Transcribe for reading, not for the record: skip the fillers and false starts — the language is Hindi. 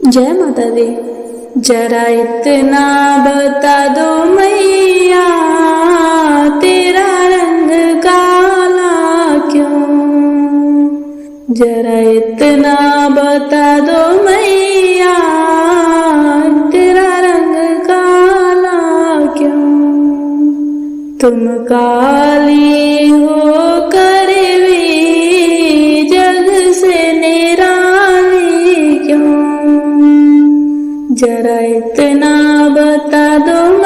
जय माता दी। जरा इतना बता दो मैया, तेरा रंग काला क्यों? जरा इतना बता दो मैया, तेरा रंग काला क्यों? तुम काली हो कर भी जग से निराली क्यों? जरा इतना बता दो